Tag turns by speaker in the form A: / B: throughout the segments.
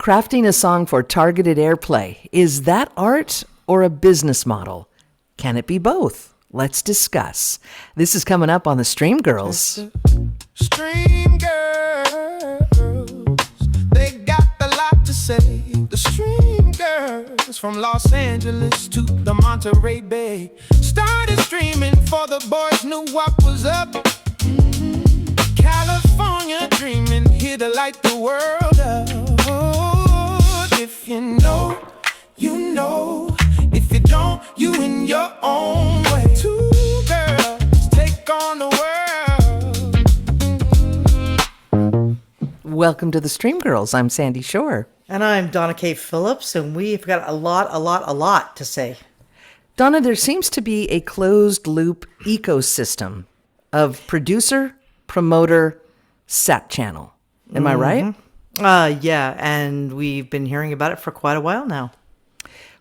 A: Crafting a song for targeted airplay. Is that art or a business model? Can it be both? Let's discuss. This is coming up on the Stream Girls.
B: Stream Girls, they got a lot to say. The Stream Girls from Los Angeles to the Monterey Bay started streaming for the boys knew what was up. California dreaming, here to light the world up. If you know, you know. If you don't, you in your own way. Two girls take on the world.
A: Welcome to the Stream Girls. I'm Sandy Shore.
C: And I'm Donna K. Phillips, and we've got a lot to say.
A: Donna, there seems to be a closed-loop ecosystem of producer, promoter, sat channel. Am I right?
C: Yeah, and we've been hearing about it for quite a while now.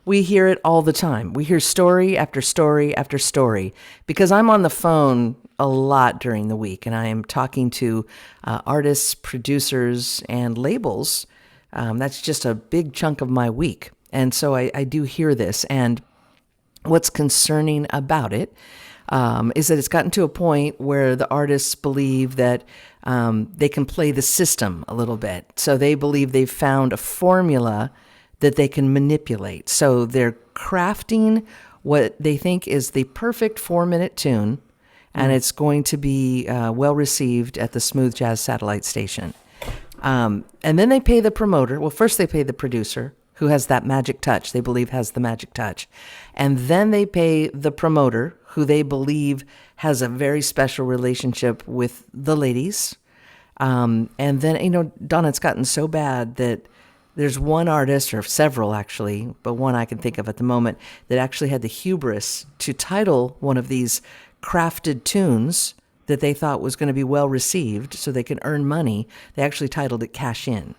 A: We hear it all the time. We hear story after story after story because I'm on the phone a lot during the week and I am talking to artists, producers, and labels. That's just a big chunk of my week. And so I do hear this. And what's concerning about it is that it's gotten to a point where the artists believe that they can play the system a little bit. So they believe they've found a formula that they can manipulate. So they're crafting what they think is the perfect 4-minute tune, and it's going to be well received at the Smooth Jazz satellite station. And then they pay the promoter. Well, first they pay the producer, who has that magic touch, they believe has the magic touch. And then they pay the promoter, who they believe has a very special relationship with the ladies. And then, Donna, it's gotten so bad that there's one artist, or several actually, but one I can think of at the moment, that actually had the hubris to title one of these crafted tunes that they thought was going to be well received so they can earn money. They actually titled it Cash In.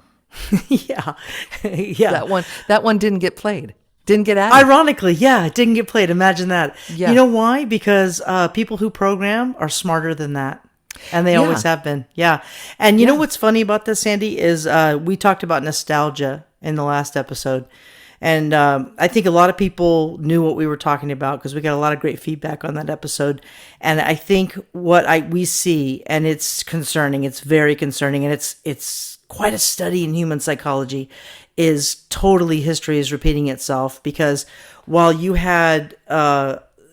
C: Yeah.
A: That one didn't get played. Didn't get added.
C: Ironically, yeah, it didn't get played. Imagine that.
A: Yeah.
C: You know why? Because people who program are smarter than that. And they always have been. Yeah. And you know what's funny about this, Sandy, is we talked about nostalgia in the last episode. And I think a lot of people knew what we were talking about because we got a lot of great feedback on that episode. And I think what we see, and it's concerning, it's very concerning, and it's quite a study in human psychology, is totally history is repeating itself. Because while you had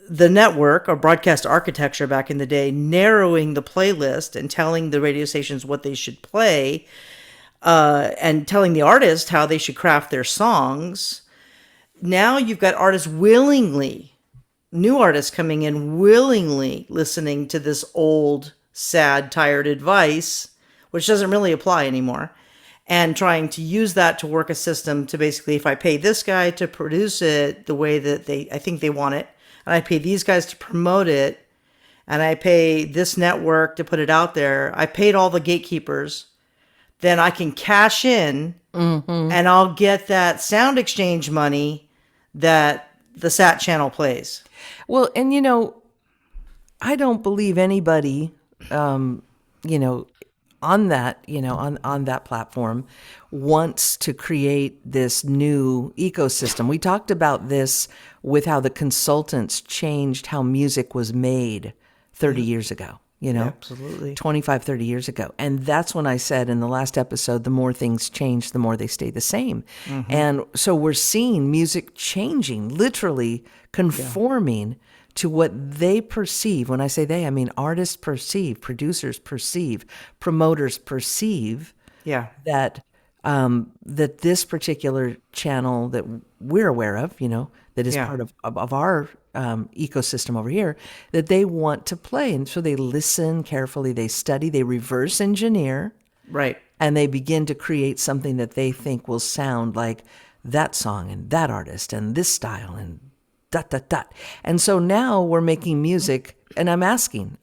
C: the network or broadcast architecture back in the day narrowing the playlist and telling the radio stations what they should play, and telling the artist how they should craft their songs, now you've got artists new artists coming in willingly listening to this old, sad, tired advice, which doesn't really apply anymore, and trying to use that to work a system to basically, if I pay this guy to produce it the way that I think they want it, and I pay these guys to promote it, and I pay this network to put it out there, I paid all the gatekeepers, then I can cash in and I'll get that sound exchange money that the SAT channel plays.
A: Well, and I don't believe anybody, on that, on that platform wants to create this new ecosystem. We talked about this with how the consultants changed how music was made 30 years ago.
C: Absolutely.
A: 25, 30 years ago. And that's when I said in the last episode, the more things change, the more they stay the same. Mm-hmm. And so we're seeing music changing, literally conforming to what they perceive. When I say they, I mean artists perceive, producers perceive, promoters perceive that that this particular channel that we're aware of, that is part of our ecosystem over here, that they want to play. And so they listen carefully, they study, they reverse engineer.
C: Right.
A: And they begin to create something that they think will sound like that song and that artist and this style and dot, dot, dot. And so now we're making music, and I'm asking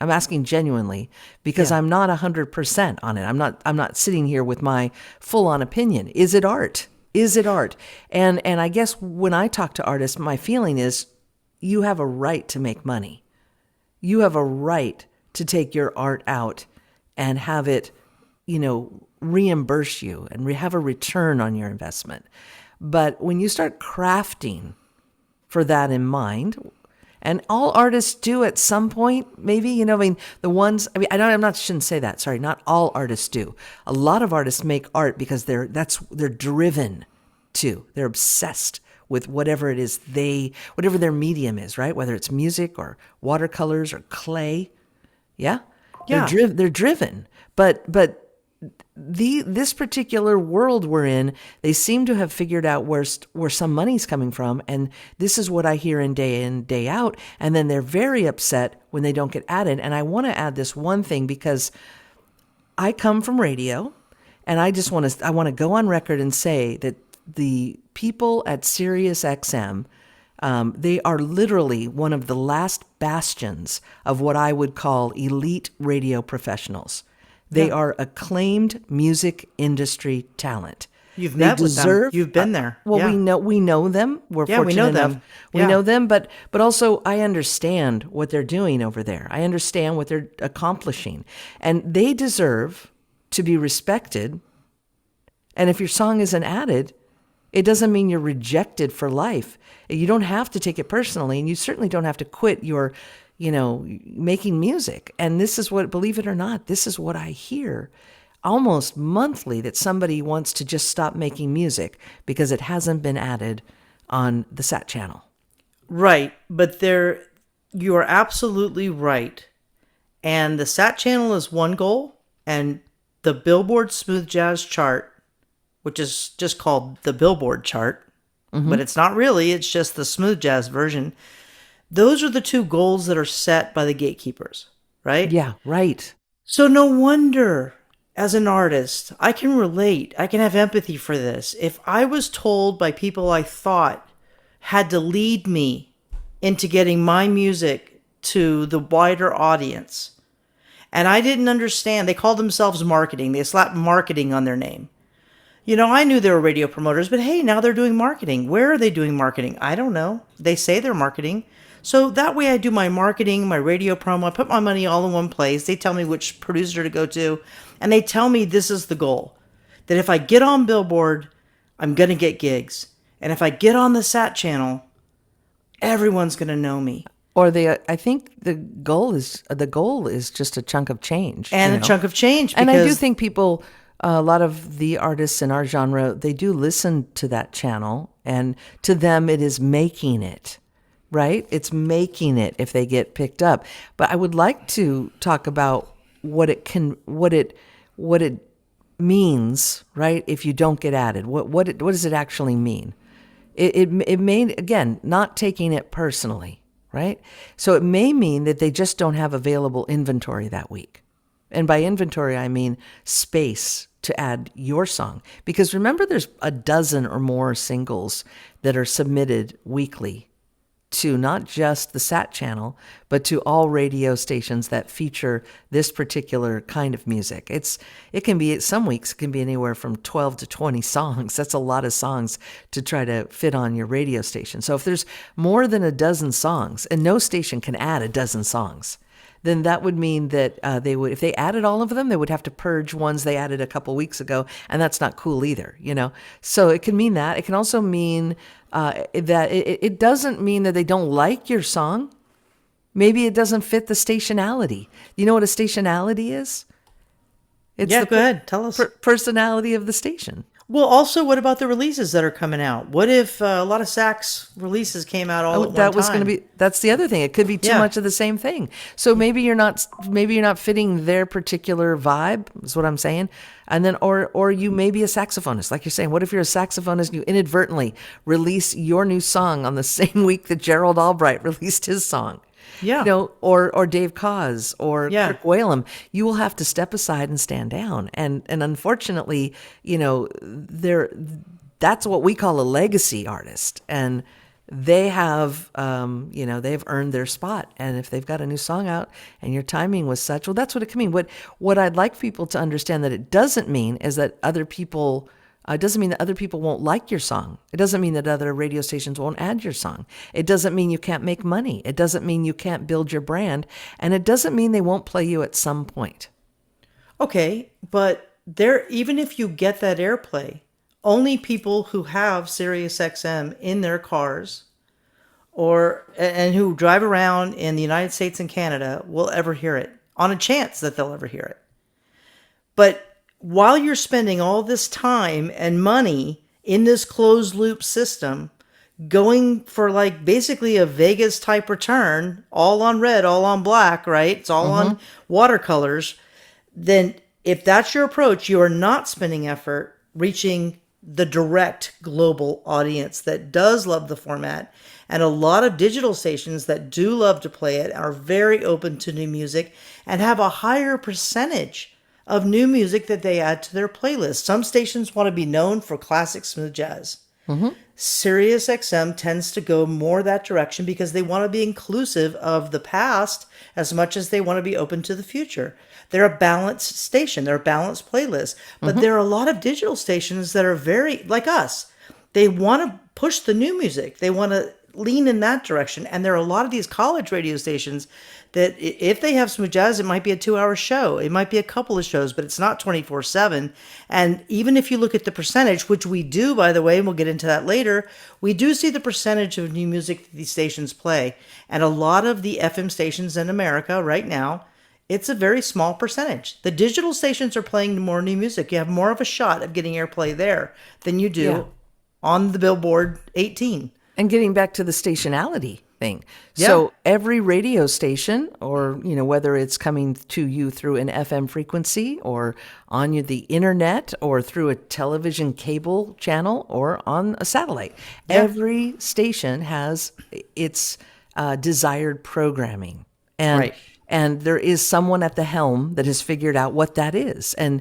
A: genuinely, because I'm not 100% on it. I'm not sitting here with my full-on opinion. Is it art? Is it art? And I guess when I talk to artists, my feeling is you have a right to make money. You have a right to take your art out and have it, reimburse you and have a return on your investment. But when you start crafting for that in mind, and all artists do at some point, maybe, the ones, shouldn't say that. Sorry, not all artists do. A lot of artists make art because they're driven to, they're obsessed with whatever it is whatever their medium is, right? Whether it's music or watercolors or clay. Yeah.
C: Yeah.
A: They're driven. But this particular world we're in, they seem to have figured out where some money's coming from, and this is what I hear in, day out, and then they're very upset when they don't get added. And I want to add this one thing, because I come from radio, and I want to go on record and say that the people at Sirius XM, they are literally one of the last bastions of what I would call elite radio professionals. They are acclaimed music industry talent.
C: You've met with them. You've been there.
A: Well, we know them. We're fortunate
C: we know
A: enough.
C: them.
A: We know them, but also I understand what they're doing over there. I understand what they're accomplishing, and they deserve to be respected. And if your song isn't added, it doesn't mean you're rejected for life. You don't have to take it personally, and you certainly don't have to quit your making music. And this is what, believe it or not, this is what I hear almost monthly, that somebody wants to just stop making music because it hasn't been added on the SAT channel.
C: Right. But you are absolutely right. And the SAT channel is one goal, and the Billboard Smooth Jazz chart, which is just called the Billboard chart, but it's not really, it's just the smooth jazz version. Those are the two goals that are set by the gatekeepers, right?
A: Yeah, right.
C: So no wonder, as an artist, I can relate. I can have empathy for this. If I was told by people I thought had to lead me into getting my music to the wider audience, and I didn't understand, they called themselves marketing. They slapped marketing on their name. I knew they were radio promoters, but hey, now they're doing marketing. Where are they doing marketing? I don't know. They say they're marketing. So that way I do my marketing, my radio promo, I put my money all in one place. They tell me which producer to go to, and they tell me this is the goal. That if I get on Billboard, I'm going to get gigs. And if I get on the SAT channel, everyone's going to know me.
A: Or I think the goal is just a chunk of change.
C: And a chunk of change.
A: And I do think people, a lot of the artists in our genre, they do listen to that channel, and to them it is making it. Right? It's making it if they get picked up. But I would like to talk about what it means, right? If you don't get added, what does it actually mean? It may, again, not taking it personally, right? So it may mean that they just don't have available inventory that week. And by inventory, I mean space to add your song. Because remember, there's a dozen or more singles that are submitted weekly to not just the SAT channel, but to all radio stations that feature this particular kind of music. It can be, some weeks it can be anywhere from 12 to 20 songs. That's a lot of songs to try to fit on your radio station. So if there's more than a dozen songs, and no station can add a dozen songs, then that would mean that they would, if they added all of them, they would have to purge ones they added a couple weeks ago, and that's not cool either, So it can mean that. It can also mean that it doesn't mean that they don't like your song. Maybe it doesn't fit the stationality. You know what a stationality is? It's
C: go ahead. Tell us.
A: Personality of the station.
C: Well, also, what about the releases that are coming out? What if a lot of sax releases came out all at one
A: that was
C: time?
A: going to be. That's the other thing. It could be too much of the same thing. So maybe you're not fitting their particular vibe. Is what I'm saying. And then, or you may be a saxophonist, like you're saying. What if you're a saxophonist and you inadvertently release your new song on the same week that Gerald Albright released his song?
C: Yeah.
A: Or Dave Koz or Kirk Whalum, you will have to step aside and stand down. And unfortunately, that's what we call a legacy artist. And they have, they've earned their spot. And if they've got a new song out and your timing was such, well, that's what it can mean. What I'd like people to understand that it doesn't mean is that other people, it doesn't mean that other people won't like your song. It doesn't mean that other radio stations won't add your song. It doesn't mean you can't make money. It doesn't mean you can't build your brand. And it doesn't mean they won't play you at some point.
C: Okay, but there, even if you get that airplay, only people who have Sirius XM in their cars and who drive around in the United States and Canada will ever hear it, on a chance that they'll ever hear it. But while you're spending all this time and money in this closed loop system, going for like basically a Vegas type return, all on red, all on black, right? It's all on watercolors. Then if that's your approach, you are not spending effort reaching the direct global audience that does love the format. And a lot of digital stations that do love to play it are very open to new music and have a higher percentage of new music that they add to their playlist. Some stations want to be known for classic smooth jazz. Sirius XM tends to go more that direction because they want to be inclusive of the past as much as they want to be open to the future. They're a balanced station. They're a balanced playlist. But there are a lot of digital stations that are very, like us, they want to push the new music. They want to lean in that direction. And there are a lot of these college radio stations that if they have smooth jazz, it might be a 2-hour show. It might be a couple of shows, but it's not 24/7. And even if you look at the percentage, which we do, by the way, and we'll get into that later, we do see the percentage of new music that these stations play. And a lot of the FM stations in America right now, it's a very small percentage. The digital stations are playing more new music. You have more of a shot of getting airplay there than you do on the Billboard 18.
A: And getting back to the stationality thing. So every radio station, or, whether it's coming to you through an FM frequency or on the internet or through a television cable channel or on a satellite, every station has its desired programming. And there is someone at the helm that has figured out what that is. And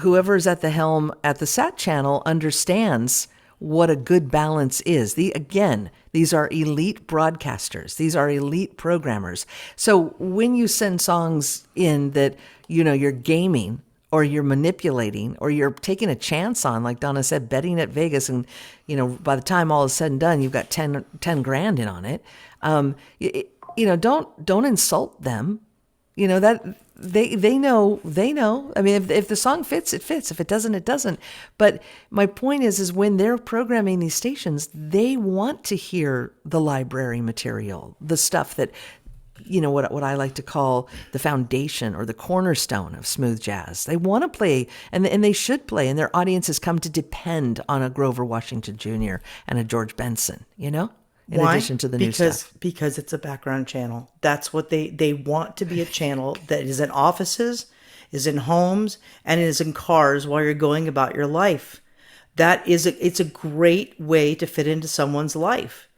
A: whoever is at the helm at the SAT channel understands what a good balance is. These are elite broadcasters. These are elite programmers. So when you send songs in that, you're gaming or you're manipulating or you're taking a chance on, like Donna said, betting at Vegas, and, by the time all is said and done, you've got 10 grand in on it. Don't insult them. That they know. I mean, if the song fits, it fits. If it doesn't, it doesn't. But my point is when they're programming these stations, they want to hear the library material, the stuff that, what I like to call the foundation or the cornerstone of smooth jazz. They want to play, and they should play, and their audience has come to depend on a Grover Washington Jr. and a George Benson, In addition to the new stuff.
C: Because it's a background channel. That's what they want to be, a channel that is in offices, is in homes, and is in cars while you're going about your life. It's a great way to fit into someone's life.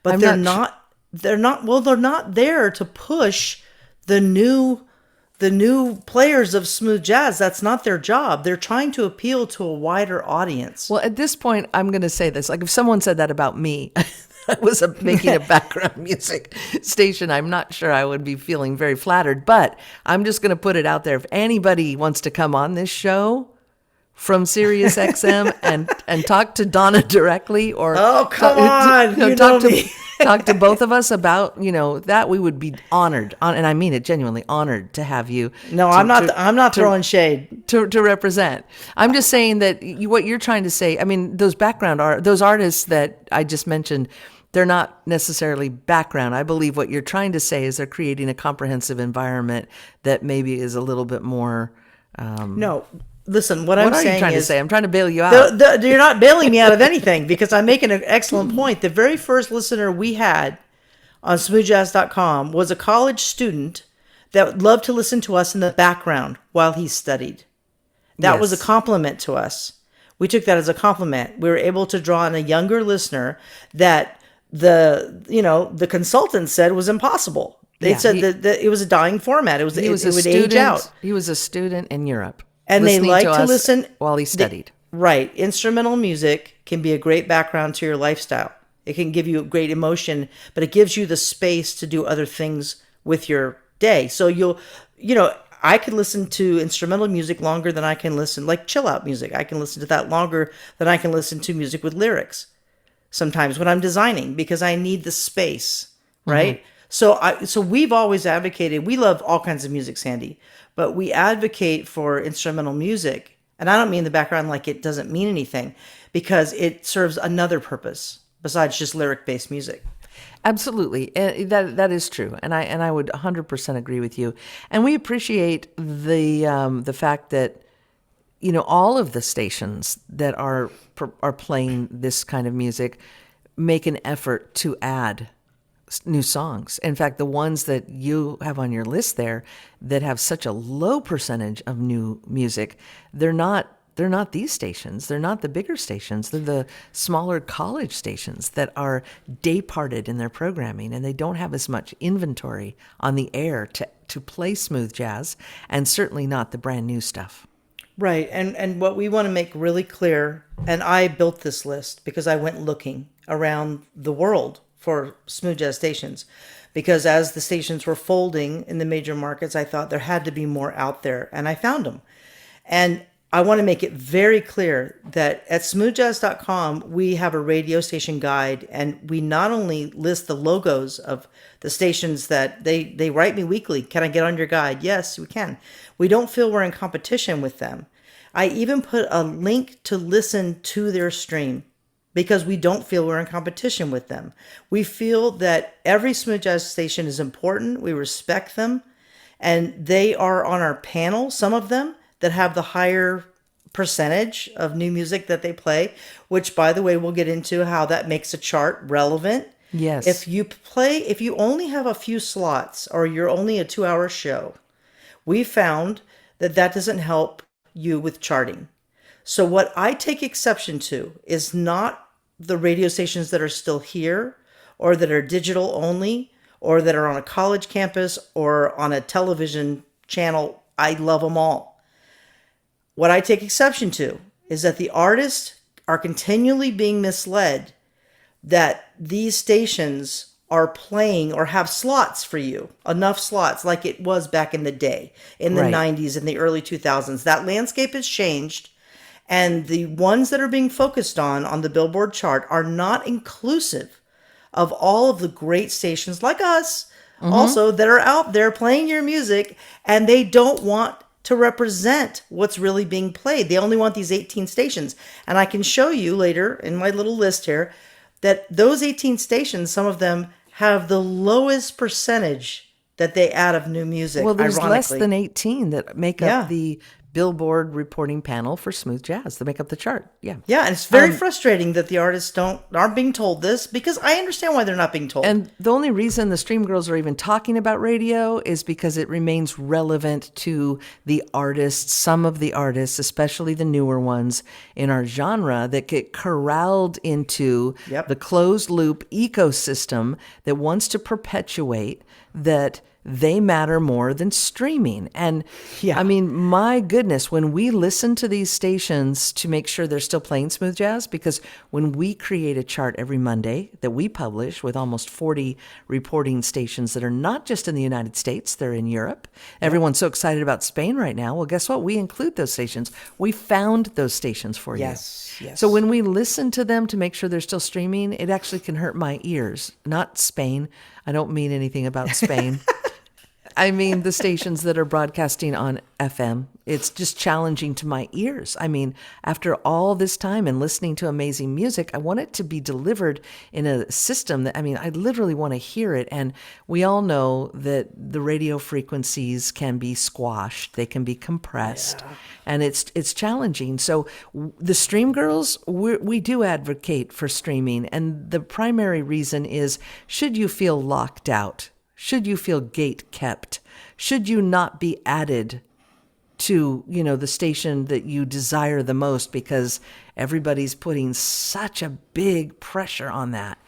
C: But they're not there to push the new players of smooth jazz. That's not their job. They're trying to appeal to a wider audience.
A: Well, at this point, I'm going to say this. Like if someone said that about me, I was making a background music station, I'm not sure I would be feeling very flattered, but I'm just going to put it out there. If anybody wants to come on this show from Sirius XM and talk to Donna directly, or
C: talk
A: to both of us about, that, we would be honored, and I mean it genuinely, honored to have you.
C: No, I'm not throwing shade
A: to represent. I'm just saying that what you're trying to say, I mean, those artists that I just mentioned, they're not necessarily background. I believe what you're trying to say is they're creating a comprehensive environment that maybe is a little bit more.
C: No, listen, what I'm saying is... What are you
A: trying to say? I'm trying to bail you out.
C: You're not bailing me out of anything, because I'm making an excellent point. The very first listener we had on smoothjazz.com was a college student that loved to listen to us in the background while he studied. That was a compliment to us. We took that as a compliment. We were able to draw in a younger listener that the consultant said was impossible. They said that it was a dying format. It would age out.
A: He was a student in Europe.
C: And they like to listen
A: while he studied.
C: Right. Instrumental music can be a great background to your lifestyle. It can give you great emotion, but it gives you the space to do other things with your day. So I could listen to instrumental music longer than I can listen, like chill out music. I can listen to that longer than I can listen to music with lyrics sometimes when I'm designing, because I need the space, right? Mm-hmm. So we've always advocated, we love all kinds of music, Sandy, but we advocate for instrumental music And I don't mean the background like it doesn't mean anything, because it serves another purpose besides just lyric-based music.
A: Absolutely. That is true. And I would 100% agree with you. And we appreciate the fact that, all of the stations that are playing this kind of music make an effort to add new songs. In fact, the ones that you have on your list there that have such a low percentage of new music, they're not these stations. They're not the bigger stations. They're the smaller college stations that are day parted in their programming, and they don't have as much inventory on the air to play smooth jazz, and certainly not the brand new stuff.
C: Right. And what we want to make really clear, and I built this list because I went looking around the world for smooth jazz stations, because as the stations were folding in the major markets, I thought there had to be more out there, and I found them. And I want to make it very clear that at smoothjazz.com, we have a radio station guide, and we not only list the logos of the stations that they write me weekly. Can I get on your guide? Yes, we can. We don't feel we're in competition with them. I even put a link to listen to their stream because we don't feel we're in competition with them. We feel that every smooth jazz station is important. We respect them, and they are on our panel, some of them, that have the higher percentage of new music that they play, which, by the way, we'll get into how that makes a chart relevant.
A: Yes.
C: If you only have a few slots or you're only a 2-hour show, we found that doesn't help you with charting. So what I take exception to is not the radio stations that are still here or that are digital only or that are on a college campus or on a television channel. I love them all. What I take exception to is that the artists are continually being misled that these stations are playing or have slots for you, enough slots like it was back in the day, in the 90s and the early 2000s. That landscape has changed, and the ones that are being focused on the Billboard chart are not inclusive of all of the great stations like us, also, that are out there playing your music, and they don't want to represent what's really being played. They only want these 18 stations. And I can show you later in my little list here that those 18 stations, some of them have the lowest percentage that they add of new music.
A: Well, there's less
C: ironically.
A: than 18 that make up the Billboard reporting panel for smooth jazz. They make up the chart. Yeah.
C: Yeah, and it's very frustrating that the artists aren't being told this, because I understand why they're not being told.
A: And the only reason the Stream Girls are even talking about radio is because it remains relevant to the artists, some of the artists, especially the newer ones in our genre, that get corralled into the closed loop ecosystem that wants to perpetuate that they matter more than streaming. And I mean, my goodness, when we listen to these stations to make sure they're still playing smooth jazz, because when we create a chart every Monday that we publish with almost 40 reporting stations that are not just in the United States, they're in Europe. Everyone's so excited about Spain right now. Well, guess what? We include those stations. We found those stations for you.
C: Yes.
A: So when we listen to them to make sure they're still streaming, it actually can hurt my ears. Not Spain. I don't mean anything about Spain. I mean, the stations that are broadcasting on FM, it's just challenging to my ears. I mean, after all this time and listening to amazing music, I want it to be delivered in a system that, I mean, I literally want to hear it. And we all know that the radio frequencies can be squashed. They can be compressed. And it's challenging. So the Stream Girls, we do advocate for streaming. And the primary reason is, should you feel locked out? Should you feel gate kept? Should you not be added to, the station that you desire the most because everybody's putting such a big pressure on that?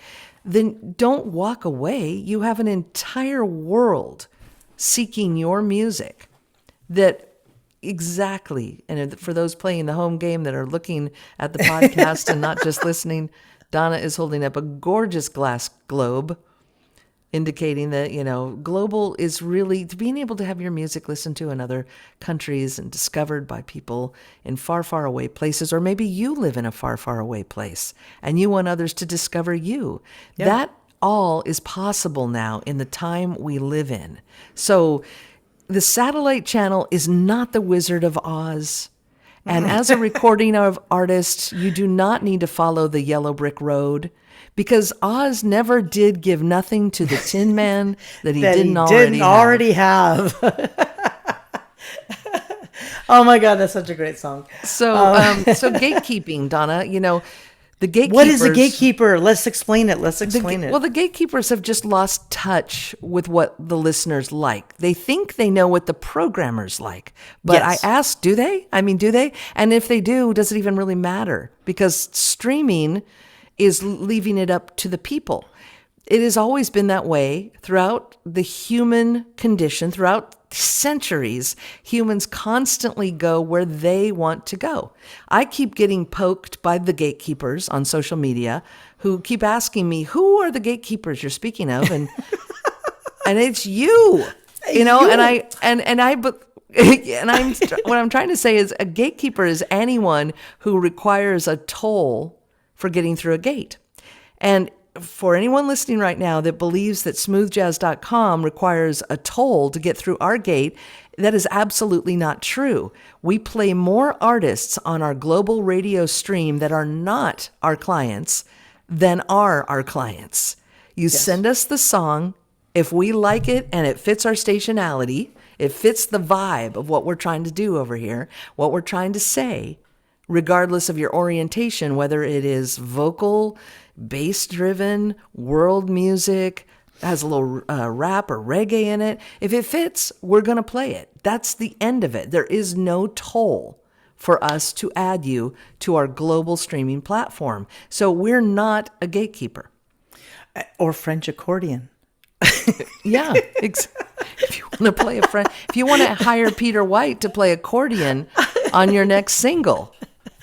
A: Then don't walk away. You have an entire world seeking your music that exactly, and for those playing the home game that are looking at the podcast and not just listening, Donna is holding up a gorgeous glass globe indicating that, global is really being able to have your music listened to in other countries and discovered by people in far, far away places, or maybe you live in a far, far away place and you want others to discover you. Yeah. That all is possible now in the time we live in. So the satellite channel is not the Wizard of Oz. And as a recording of artist, you do not need to follow the yellow brick road, because Oz never did give nothing to the Tin Man that he didn't already have.
C: Oh my God, that's such a great song.
A: So gatekeeping, Donna, the gatekeepers.
C: What is a gatekeeper? Let's explain it.
A: Well, the gatekeepers have just lost touch with what the listeners like. They think they know what the programmers like. But
C: Yes.
A: I ask, do they? I mean, do they? And if they do, does it even really matter? Because streaming is leaving it up to the people. It has always been that way throughout the human condition, throughout centuries. Humans constantly go where they want to go. I keep getting poked by the gatekeepers on social media who keep asking me, who are the gatekeepers you're speaking of? And and it's you. And what I'm trying to say is a gatekeeper is anyone who requires a toll for getting through a gate. And for anyone listening right now that believes that smoothjazz.com requires a toll to get through our gate, that is absolutely not true. We play more artists on our global radio stream that are not our clients than are our clients. You send us the song. If we like it and it fits our stationality, it fits the vibe of what we're trying to do over here, what we're trying to say, regardless of your orientation, whether it is vocal, bass-driven, world music, has a little rap or reggae in it. If it fits, we're going to play it. That's the end of it. There is no toll for us to add you to our global streaming platform. So we're not a gatekeeper.
C: Or French accordion.
A: Yeah. If you want to play if you want to hire Peter White to play accordion on your next single,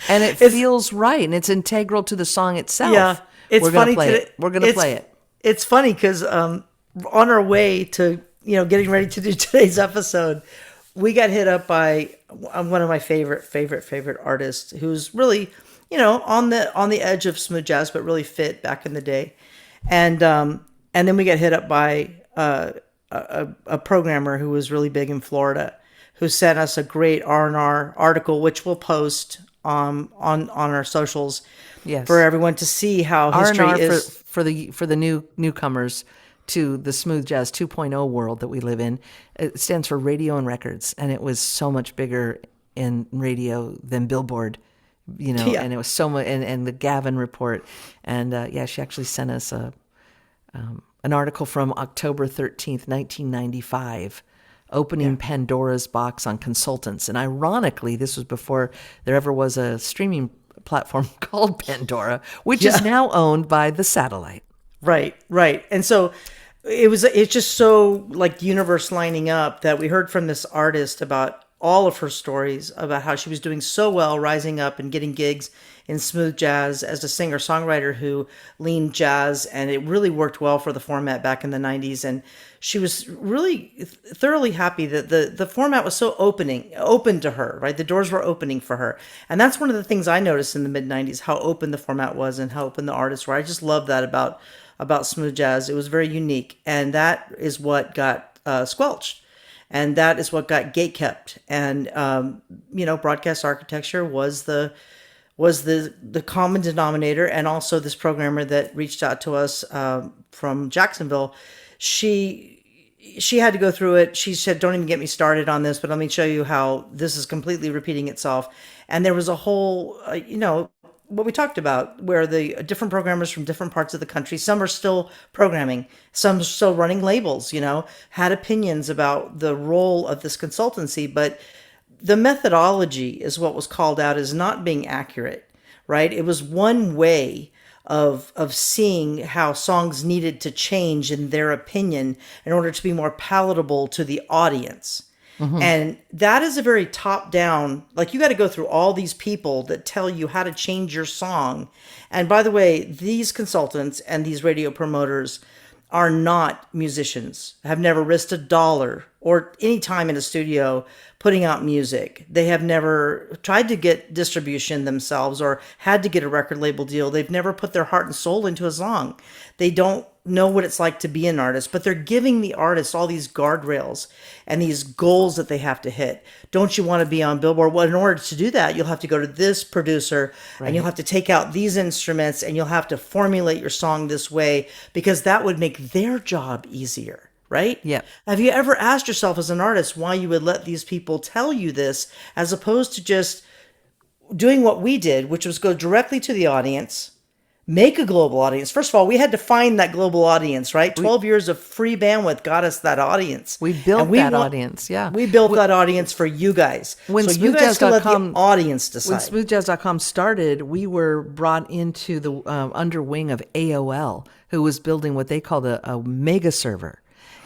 A: and it feels right and it's integral to the song itself,
C: it's
A: we're going to play it. We're going to play it.
C: It's funny because on our way to getting ready to do today's episode, we got hit up by one of my favorite artists who's really on the edge of smooth jazz, but really fit back in the day, and then we got hit up by a programmer who was really big in Florida, who sent us a great R&R article, which we'll post on our socials for everyone to see how history
A: R&R
C: is
A: for the newcomers to the smooth jazz 2.0 world that we live in. It stands for radio and records, and it was so much bigger in radio than Billboard, and it was so much, and the Gavin report, and she actually sent us an article from October 13th, 1995, opening Pandora's box on consultants. And ironically, this was before there ever was a streaming platform called Pandora, which is now owned by the satellite.
C: Right. And so it's just so like the universe lining up that we heard from this artist about all of her stories about how she was doing so well, rising up and getting gigs in smooth jazz as a singer-songwriter who leaned jazz, and it really worked well for the format back in the 90s. And she was really thoroughly happy that the format was so open to her, right? The doors were opening for her. And that's one of the things I noticed in the mid-90s, how open the format was and how open the artists were. I just love that about smooth jazz. It was very unique. And that is what got squelched. And that is what got gatekept. And, broadcast architecture was the common denominator. And also this programmer that reached out to us from Jacksonville, she had to go through it. She said, don't even get me started on this, but let me show you how this is completely repeating itself. And there was a whole, what we talked about, where the different programmers from different parts of the country, some are still programming, some are still running labels, had opinions about the role of this consultancy, but the methodology is what was called out as not being accurate, right? It was one way of seeing how songs needed to change in their opinion in order to be more palatable to the audience. Mm-hmm. And that is a very top down, like you got to go through all these people that tell you how to change your song. And by the way, these consultants and these radio promoters are not musicians, have never risked $1 or any time in a studio putting out music. They have never tried to get distribution themselves or had to get a record label deal. They've never put their heart and soul into a song. They don't know what it's like to be an artist, but they're giving the artist all these guardrails and these goals that they have to hit. Don't you want to be on Billboard? Well, in order to do that, you'll have to go to this producer and you'll have to take out these instruments and you'll have to formulate your song this way because that would make their job easier. Right?
A: Yeah.
C: Have you ever asked yourself as an artist why you would let these people tell you this as opposed to just doing what we did, which was go directly to the audience, make a global audience? First of all, we had to find that global audience, right? 12 years of free bandwidth got us that audience.
A: We built that audience, yeah.
C: We built that audience for you guys.
A: When
C: so you guys can let the
A: smoothjazz.com
C: audience decide.
A: When smoothjazz.com started, we were brought into the under wing of AOL, who was building what they called a mega server.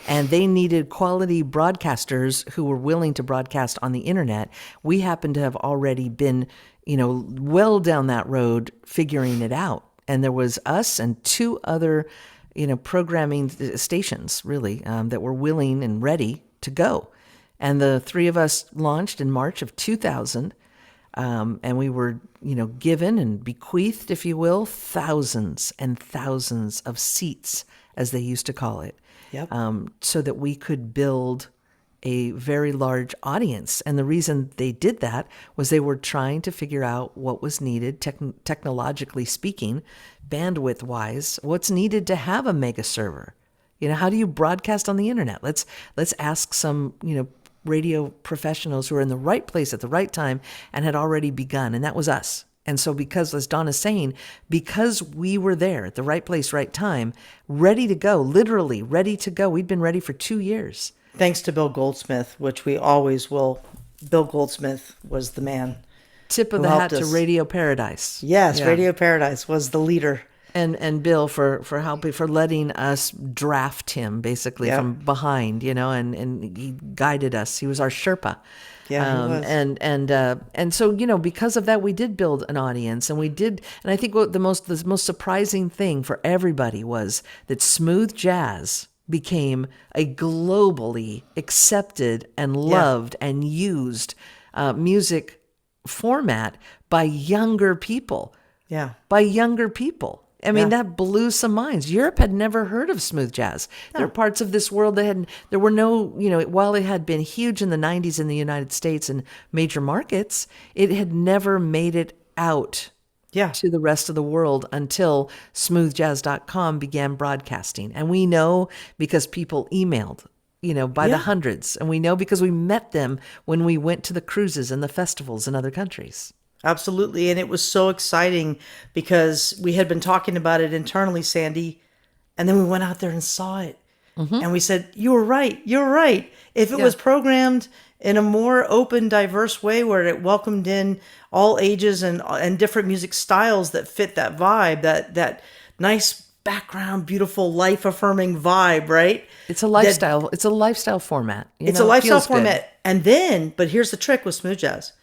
A: And they needed quality broadcasters who were willing to broadcast on the internet. We happened to have already been, well down that road figuring it out. And there was us and two other, programming stations really that were willing and ready to go. And the three of us launched in March of 2000. And we were, given and bequeathed, if you will, thousands and thousands of seats, as they used to call it.
C: Yep.
A: So that we could build a very large audience. And the reason they did that was they were trying to figure out what was needed, technologically speaking, bandwidth-wise, what's needed to have a mega server. How do you broadcast on the internet? Let's ask some, radio professionals who are in the right place at the right time and had already begun. And that was us. And so because, as Donna's saying, because we were there at the right place, right time, ready to go, literally ready to go. We'd been ready for 2 years.
C: Thanks to Bill Goldsmith, which we always will. Bill Goldsmith was the man.
A: Tip of the hat to Radio Paradise.
C: Yes, yeah. Radio Paradise was the leader.
A: And Bill for helping, for letting us draft him basically from behind, and he guided us. He was our Sherpa.
C: Yeah, he was.
A: And so, because of that, we did build an audience, and I think what the most surprising thing for everybody was that smooth jazz became a globally accepted and loved and used music format by younger people.
C: Yeah.
A: By younger people. I mean, that blew some minds. Europe had never heard of smooth jazz. No. There are parts of this world there were no, while it had been huge in the 90s in the United States and major markets, it had never made it out to the rest of the world until smoothjazz.com began broadcasting. And we know because people emailed, by the hundreds. And we know because we met them when we went to the cruises and the festivals in other countries.
C: Absolutely. And it was so exciting because we had been talking about it internally, Sandy, and then we went out there and saw it. Mm-hmm. And we said, you were right. You're right. If it was programmed in a more open, diverse way where it welcomed in all ages and different music styles that fit that vibe, that nice background, beautiful, life-affirming vibe, right?
A: It's a lifestyle. It's a lifestyle format.
C: It's a lifestyle format. Good. And then, but here's the trick with smooth jazz.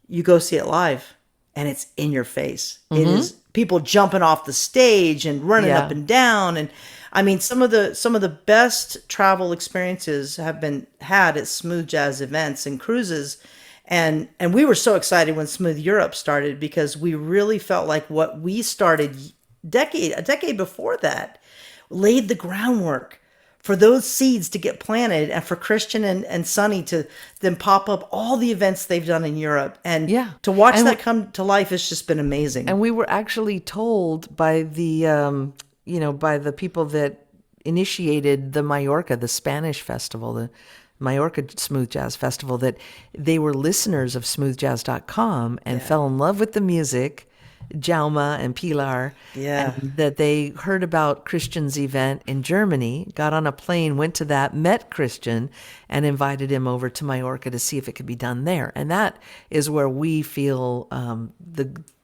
C: You go see it live and it's in your face. Mm-hmm. It is people jumping off the stage and running up and down. And I mean, some of the best travel experiences have been had at smooth jazz events and cruises. And we were so excited when Smooth Europe started because we really felt like what we started a decade before that laid the groundwork for those seeds to get planted and for Christian and Sonny to then pop up all the events they've done in Europe. And to watch that come to life has just been amazing.
A: And we were actually told by the, by the people that initiated the Mallorca, the Spanish festival, the Mallorca Smooth Jazz Festival, that they were listeners of smoothjazz.com and fell in love with the music, Jauma and Pilar, and that they heard about Christian's event in Germany, got on a plane, went to that, met Christian, and invited him over to Mallorca to see if it could be done there. And that is where we feel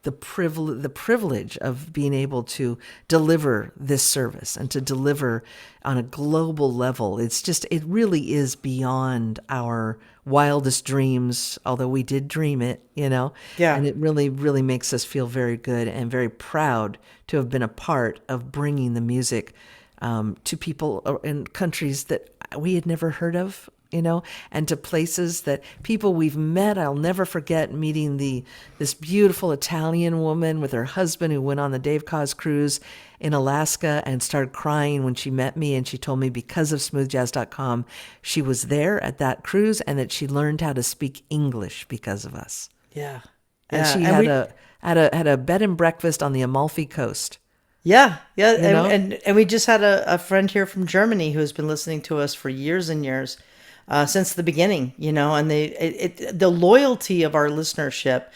A: the privilege of being able to deliver this service and to deliver on a global level. It really is beyond our wildest dreams, although we did dream it, and it really, really makes us feel very good and very proud to have been a part of bringing the music to people in countries that we had never heard of and to places that people we've met. I'll never forget meeting this beautiful Italian woman with her husband who went on the Dave Koz cruise in Alaska and started crying when she met me. And she told me because of smoothjazz.com, she was there at that cruise and that she learned how to speak English because of us.
C: Yeah.
A: And she had a bed and breakfast on the Amalfi Coast.
C: Yeah. And we just had a friend here from Germany who has been listening to us for years and years, since the beginning, and the loyalty of our listenership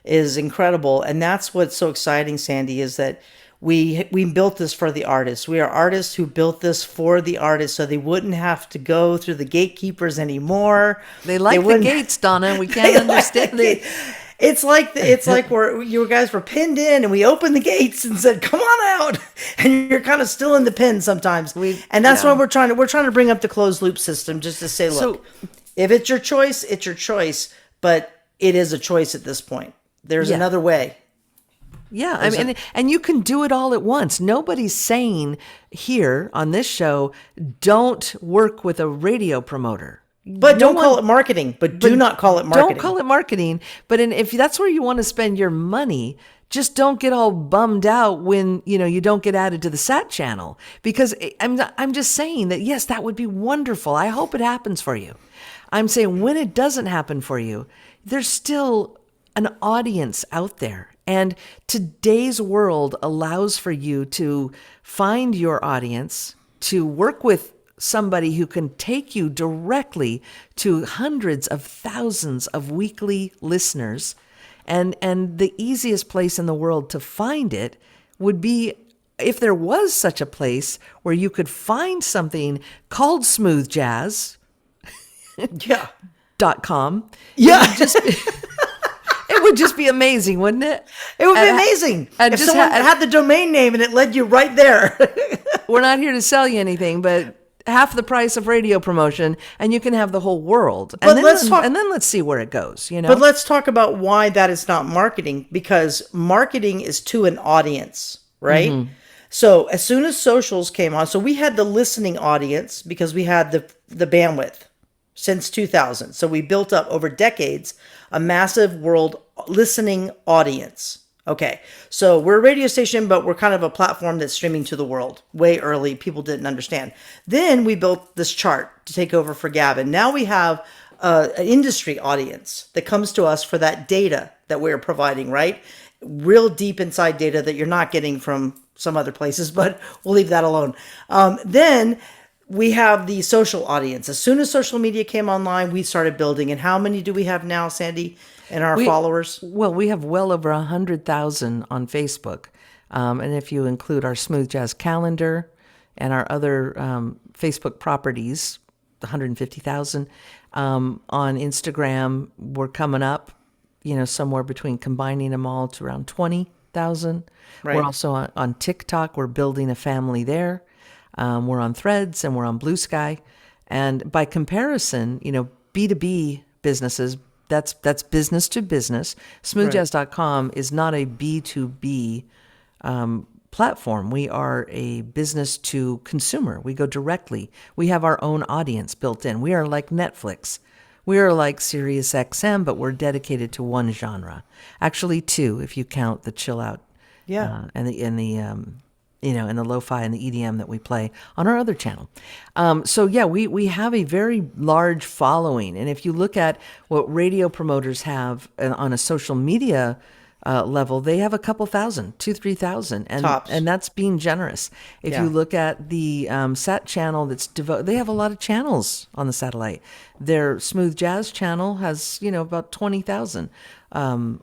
C: is incredible. And that's what's so exciting, Sandy, is that we built this for the artists. We are artists who built this for the artists so they wouldn't have to go through the gatekeepers anymore.
A: They like the gates, Donna. We can't understand it.
C: It's like you guys were pinned in, and we opened the gates and said, "Come on out," and you're kind of still in the pin sometimes. And that's why we're trying to bring up the closed loop system, just to say, look, if it's your choice, it's your choice, but it is a choice at this point. There's another way.
A: Yeah, and you can do it all at once. Nobody's saying here on this show, don't work with a radio promoter.
C: But don't call it marketing. But do not call it marketing.
A: Don't call it marketing. But if that's where you want to spend your money, just don't get all bummed out when you don't get added to the SAT channel. Because I'm just saying that yes, that would be wonderful. I hope it happens for you. I'm saying when it doesn't happen for you, there's still an audience out there. And today's world allows for you to find your audience, to work with somebody who can take you directly to hundreds of thousands of weekly listeners. And the easiest place in the world to find it would be if there was such a place where you could find something called Smooth Jazz. .com.
C: Yeah.
A: It would just be amazing, wouldn't it?
C: It would be amazing. And if someone had the domain name and it led you right there.
A: We're not here to sell you anything, but half the price of radio promotion, and you can have the whole world. And then let's see where it goes.
C: But let's talk about why that is not marketing, because marketing is to an audience, right? Mm-hmm. So as soon as socials came on, so we had the listening audience because we had the bandwidth since 2000. So we built up over decades a massive world listening audience. Okay, so we're a radio station, but we're kind of a platform that's streaming to the world. Way early, people didn't understand. Then we built this chart to take over for Gavin. Now we have an industry audience that comes to us for that data that we're providing, right? Real deep inside data that you're not getting from some other places, but we'll leave that alone. Then we have the social audience. As soon as social media came online, we started building. And how many do we have now, Sandy, in our followers?
A: Well, we have well over 100,000 on Facebook. And if you include our Smooth Jazz calendar and our other Facebook properties, 150,000. On Instagram, we're coming up, somewhere between combining them all to around 20,000. Right. We're also on TikTok. We're building a family there. We're on Threads and we're on Blue Sky. And by comparison, B2B businesses, that's business to business. Smoothjazz.com is not a B2B platform. We are a business to consumer. We go directly. We have our own audience built in. We are like Netflix. We are like Sirius XM, but we're dedicated to one genre. Actually, two, if you count the chill out, and the lo-fi and the EDM that we play on our other channel. We have a very large following. And if you look at what radio promoters have on a social media level, they have a couple thousand, 2,000-3,000, and that's being generous. If you look at the SAT channel they have a lot of channels on the satellite. Their Smooth Jazz channel has about 20,000 on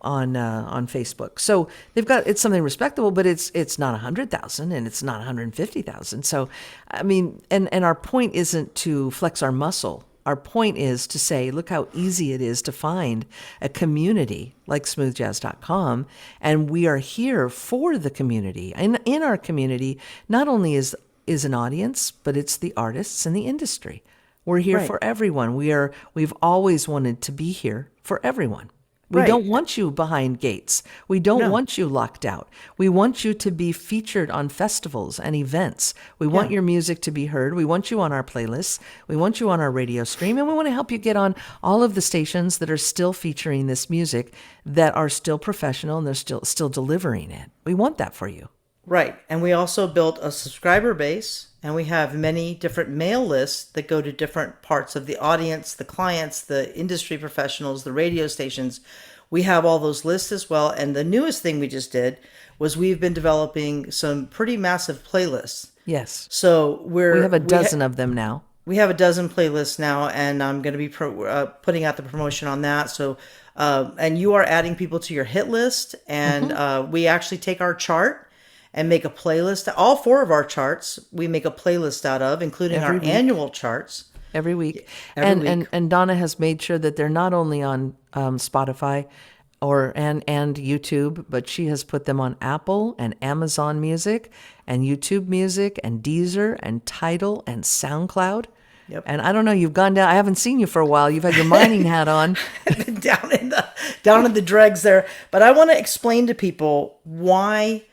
A: Facebook. So it's something respectable, but it's not 100,000 and it's not 150,000. So and our point isn't to flex our muscle. Our point is to say, look how easy it is to find a community like smoothjazz.com. And we are here for the community. And in our community, not only is an audience, but it's the artists and the industry. We're here for everyone. We've always wanted to be here for everyone. We
C: Right.
A: don't want you behind gates. We don't
C: No.
A: want you locked out. We want you to be featured on festivals and events. We want
C: Yeah.
A: your music to be heard. We want you on our playlists. We want you on our radio stream. And we want to help you get on all of the stations that are still featuring this music, that are still professional, and they're still delivering it. We want that for you.
C: Right. And we also built a subscriber base, and we have many different mail lists that go to different parts of the audience, the clients, the industry professionals, the radio stations. We have all those lists as well. And the newest thing we just did was we've been developing some pretty massive playlists.
A: Yes.
C: So
A: We have a dozen of them now.
C: we have a dozen playlists now, and I'm going to be putting out the promotion on that. So, and you are adding people to your hit list, and we actually take our chart and make a playlist. All 4 of our charts we make a playlist out of, including
A: Every
C: our
A: week.
C: annual charts.
A: Every week.
C: Every
A: and,
C: week.
A: and Donna has made sure that they're not only on Spotify and YouTube, but she has put them on Apple and Amazon Music and YouTube Music and Deezer and Tidal and SoundCloud.
C: Yep.
A: And I don't know, you've gone down. I haven't seen you for a while. You've had your mining hat on.
C: down in the dregs there. But I want to explain to people why.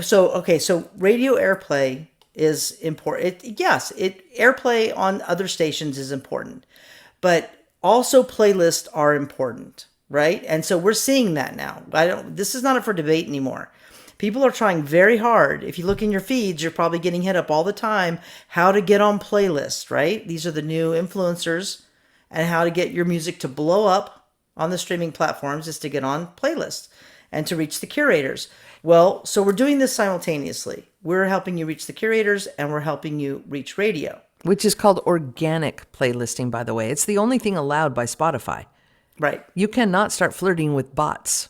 C: So radio airplay is important. Airplay on other stations is important, but also playlists are important, right? And so we're seeing that now. This is not up for debate anymore. People are trying very hard. If you look in your feeds, you're probably getting hit up all the time how to get on playlists, right? These are the new influencers, and how to get your music to blow up on the streaming platforms is to get on playlists and to reach the curators. Well, so we're doing this simultaneously. We're helping you reach the curators, and we're helping you reach radio.
A: Which is called organic playlisting, by the way. It's the only thing allowed by Spotify.
C: Right.
A: You cannot start flirting with bots.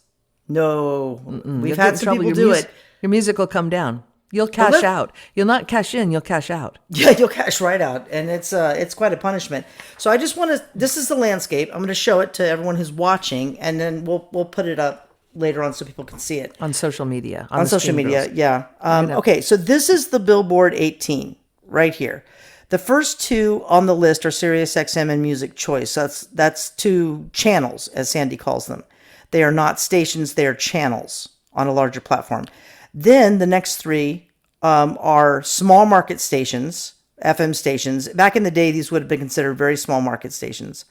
C: No.
A: You'll
C: We've
A: get
C: had
A: in
C: some
A: trouble.
C: people
A: Your
C: do it.
A: Your music will come down. You'll cash out. You'll not cash in, you'll cash out.
C: Yeah, you'll cash right out, and it's quite a punishment. So I just want to. This is the landscape. I'm going to show it to everyone who's watching, and then we'll put it up later on so people can see it
A: On social media.
C: on
A: the
C: social
A: Stream
C: media.
A: Girls.
C: Yeah. Okay, so this is the Billboard 18 right here. The first 2 on the list are Sirius XM and Music Choice. That's 2 channels, as Sandy calls them. They are not stations; they are channels on a larger platform. Then the next 3 are small market stations, FM stations. Back in the day, these would have been considered very small market stations.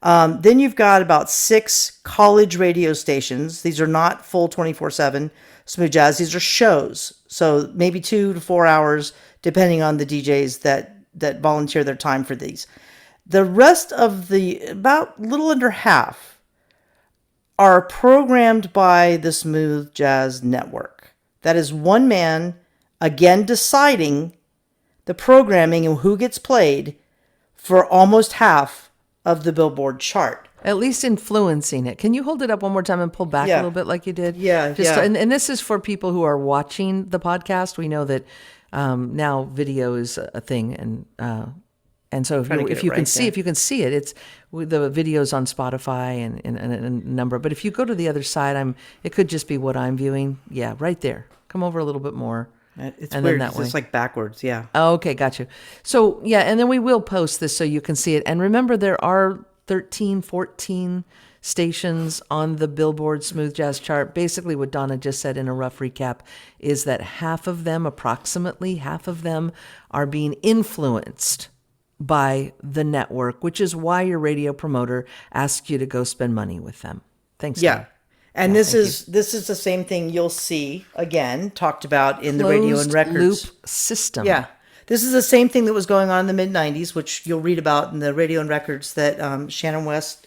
C: Then you've got about 6 college radio stations. These are not full 24/7 smooth jazz. These are shows. So maybe 2 to 4 hours, depending on the DJs that volunteer their time for these. The rest of about little under half are programmed by the Smooth Jazz Network. That is one man, again, deciding the programming and who gets played for almost half of the Billboard chart.
A: At least influencing it. Can you hold it up one more time and pull back a little bit like you did?
C: Yeah.
A: And this is for people who are watching the podcast. We know that now video is a thing, and so if you can see it, it's the videos on Spotify and a number. But if you go to the other side, it could just be what I'm viewing. Yeah, right there. Come over a little bit more.
C: It's
A: and
C: weird.
A: Then that way.
C: It's like backwards. Yeah.
A: Oh, okay, got you. So yeah, and then we will post this so you can see it. And remember, there are 13, 14 stations on the Billboard Smooth Jazz chart. Basically, what Donna just said in a rough recap is that approximately half of them are being influenced by the network, which is why your radio promoter asks you to go spend money with them. Thanks.
C: Yeah.
A: Tom.
C: And this is the same thing you'll see again talked about in the radio and records
A: loop system.
C: Yeah. This is the same thing that was going on in the mid-90s, which you'll read about in the radio and records that Shannon West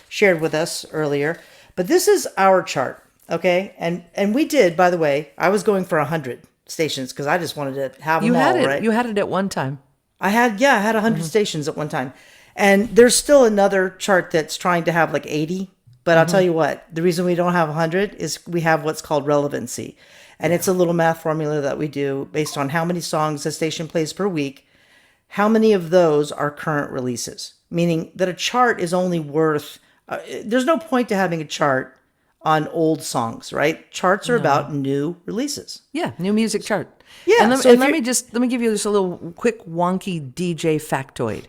C: shared with us earlier. But this is our chart, okay? And we did, by the way, I was going for 100 stations because I just wanted to have them all, right?
A: You had it at one time.
C: I had 100 stations at one time. And there's still another chart that's trying to have like 80. But I'll tell you what, the reason we don't have 100 is we have what's called relevancy. And it's a little math formula that we do based on how many songs a station plays per week, how many of those are current releases, meaning that a chart is only worth, there's no point to having a chart on old songs, right? Charts are about new releases.
A: Yeah, new music chart.
C: Yeah,
A: And
C: so
A: let me give you just a little quick wonky DJ factoid.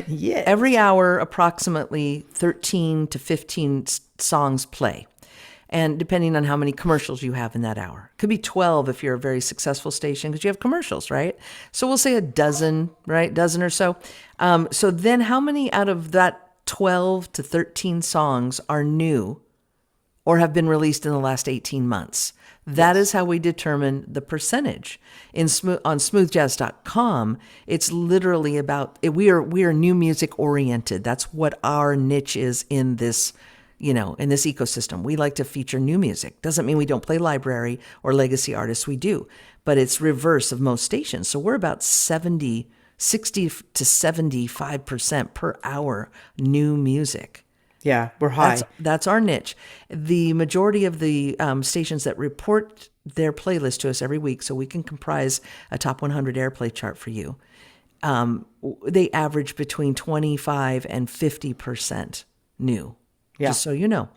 C: Yeah.
A: Every hour, approximately 13 to 15 songs play. And depending on how many commercials you have in that hour. It could be 12 if you're a very successful station because you have commercials, right? So we'll say a dozen, right? Dozen or so. So then how many out of that 12 to 13 songs are new or have been released in the last 18 months? That is how we determine the percentage. On smoothjazz.com, it's literally about, we are new music oriented. That's what our niche is in this, in this ecosystem. We like to feature new music. Doesn't mean we don't play library or legacy artists. We do, but it's reverse of most stations. So we're about 60 to 75% per hour new music.
C: Yeah, we're high.
A: That's our niche. The majority of the stations that report their playlist to us every week, so we can comprise a top 100 airplay chart for you, they average between 25 and 50% new.
C: Yeah.
A: Just so you know.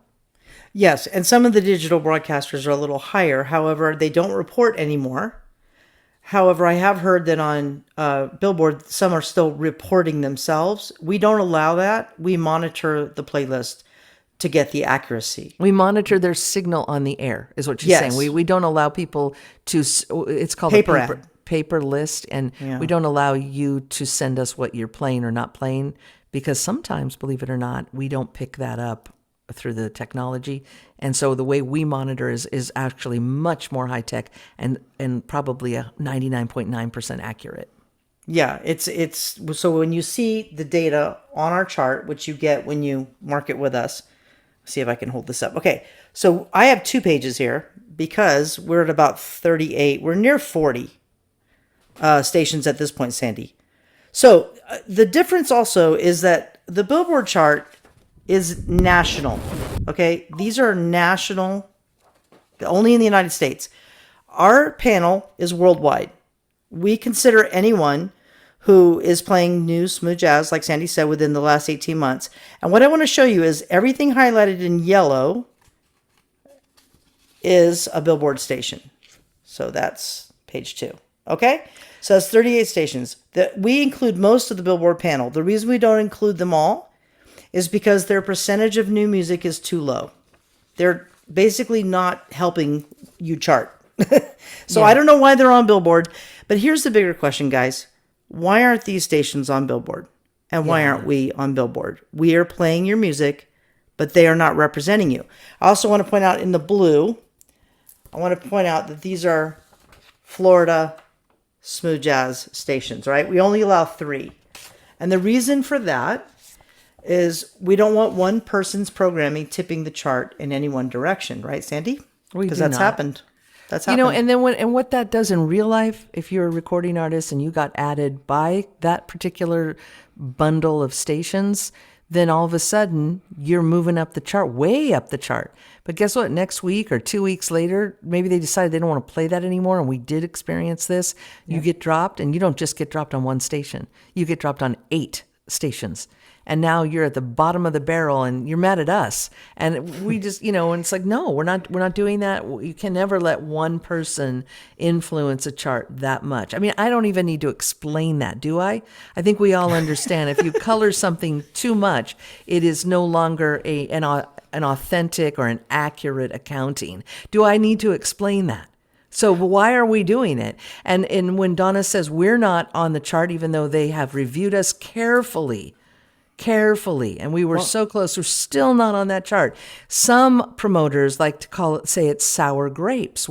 C: Yes, and some of the digital broadcasters are a little higher. However, they don't report anymore. However, I have heard that on Billboard, some are still reporting themselves. We don't allow that. We monitor the playlist to get the accuracy.
A: We monitor their signal on the air, is what she's saying. We don't allow people to, it's called
C: Paper
A: paper list, and we don't allow you to send us what you're playing or not playing, because sometimes, believe it or not, we don't pick that up through the technology. And so the way we monitor is actually much more high tech and probably a 99.9% accurate.
C: Yeah, it's so when you see the data on our chart, which you get when you mark it with us, see if I can hold this up. Okay, so I have 2 pages here because we're at about 38. We're near 40 stations at this point, Sandy. So the difference also is that the Billboard chart is national. Okay, these are national, only in the United States. Our panel is worldwide. We consider anyone who is playing new smooth jazz, like Sandy said, within the last 18 months. And what I want to show you is everything highlighted in yellow is a Billboard station. So that's page 2. Okay? So that's 38 stations. We include most of the Billboard panel. The reason we don't include them all is because their percentage of new music is too low. They're basically not helping you chart. So I don't know why they're on Billboard, but here's the bigger question, guys. Why aren't these stations on Billboard? And why aren't we on Billboard? We are playing your music, but they are not representing you. I also want to point out in the blue, I want to point out that these are Florida smooth jazz stations, right? We only allow 3. And the reason for that is we don't want one person's programming tipping the chart in any one direction, right, Sandy? Because that's happened. That's happened.
A: And then what that does in real life, if you're a recording artist and you got added by that particular bundle of stations, then all of a sudden you're moving up the chart, way up the chart. But guess what? Next week or 2 weeks later, maybe they decided they don't want to play that anymore. And we did experience this. You get dropped, and you don't just get dropped on one station. You get dropped on 8 stations. And now you're at the bottom of the barrel and you're mad at us. And we just, and it's like, no, we're not doing that. You can never let one person influence a chart that much. I mean, I don't even need to explain that, do I? I think we all understand if you color something too much, it is no longer an authentic or an accurate accounting. Do I need to explain that? So why are we doing it? And when Donna says we're not on the chart, even though they have reviewed us carefully, and we were so close, we're still not on that chart. Some promoters like to say it's sour grapes.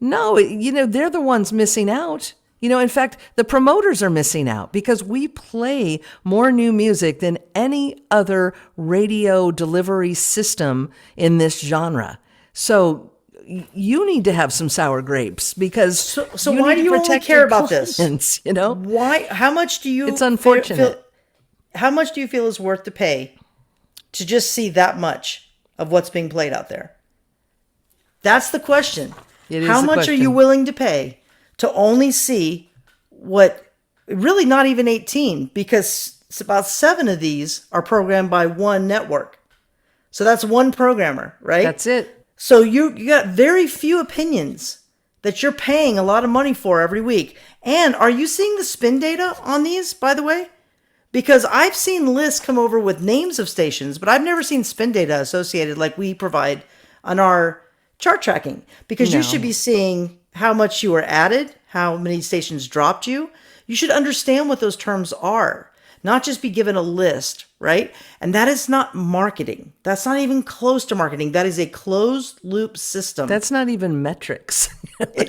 A: No, they're the ones missing out. In fact, the promoters are missing out because we play more new music than any other radio delivery system in this genre. So you need to have some sour grapes because
C: so why do you only care about this?
A: Why?
C: How much do you?
A: It's unfortunate.
C: How much do you feel is worth to pay to just see that much of what's being played out there? That's the question. How much are you willing to pay to only see what, really not even 18, because it's about 7 of these are programmed by one network. So that's one programmer, right?
A: That's it.
C: So you got very few opinions that you're paying a lot of money for every week. And are you seeing the spin data on these, by the way? Because I've seen lists come over with names of stations, but I've never seen spin data associated like we provide on our chart tracking. Because you should be seeing how much you were added, how many stations dropped you. You should understand what those terms are, not just be given a list, right? And that is not marketing. That's not even close to marketing. That is a closed loop system.
A: That's not even metrics.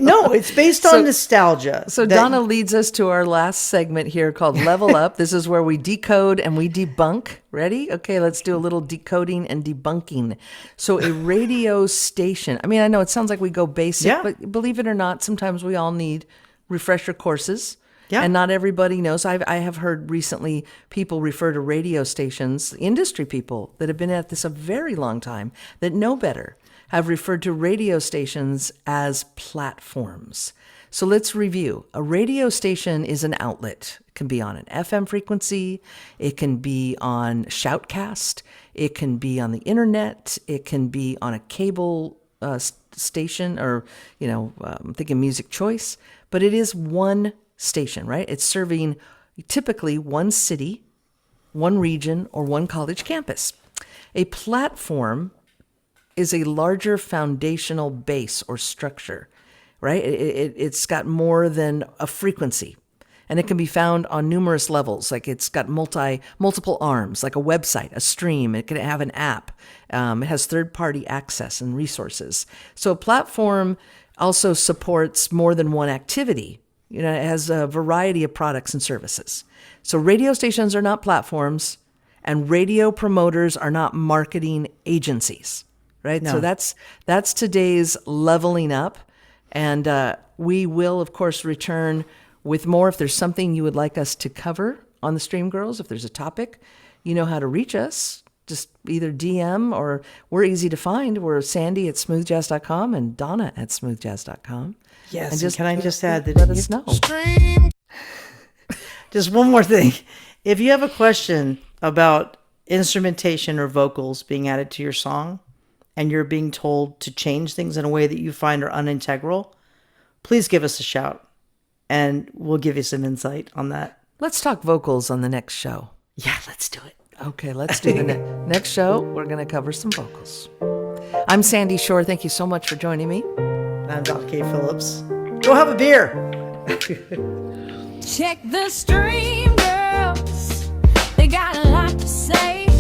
C: No, it's based on nostalgia.
A: So Donna leads us to our last segment here called Level Up. This is where we decode and we debunk. Ready? Okay, let's do a little decoding and debunking. So a radio station. I mean, I know it sounds like we go basic, but believe it or not, sometimes we all need refresher courses. Yeah. And not everybody knows. I have heard recently people refer to radio stations, industry people that have been at this a very long time that know better, have referred to radio stations as platforms. So let's review. A radio station is an outlet. It can be on an FM frequency. It can be on Shoutcast. It can be on the internet. It can be on a cable station or, I'm thinking Music Choice. But it is one station, right? It's serving typically one city, one region, or one college campus. A platform is a larger foundational base or structure, right? It's got more than a frequency, and it can be found on numerous levels. Like it's got multiple arms, like a website, a stream. It can have an app. It has third-party access and resources. So a platform also supports more than one activity. It has a variety of products and services. So radio stations are not platforms, and radio promoters are not marketing agencies, right? No. So that's today's leveling up. And we will, of course, return with more. If there's something you would like us to cover on the Stream Girls, if there's a topic, you know how to reach us. Just either DM or we're easy to find. We're Sandy at smoothjazz.com and Donna at smoothjazz.com.
C: Yes, and can I just add that
A: let us know.
C: Just one more thing. If you have a question about instrumentation or vocals being added to your song and you're being told to change things in a way that you find are unintegral, please give us a shout and we'll give you some insight on that.
A: Let's talk vocals on the next show.
C: Yeah, let's do it.
A: Okay, let's do the next show. We're going to cover some vocals. I'm Sandy Shore. Thank you so much for joining me.
C: I'm Dr. K. Phillips. Go have a beer.
D: Check the Stream Girls. They got a lot to say.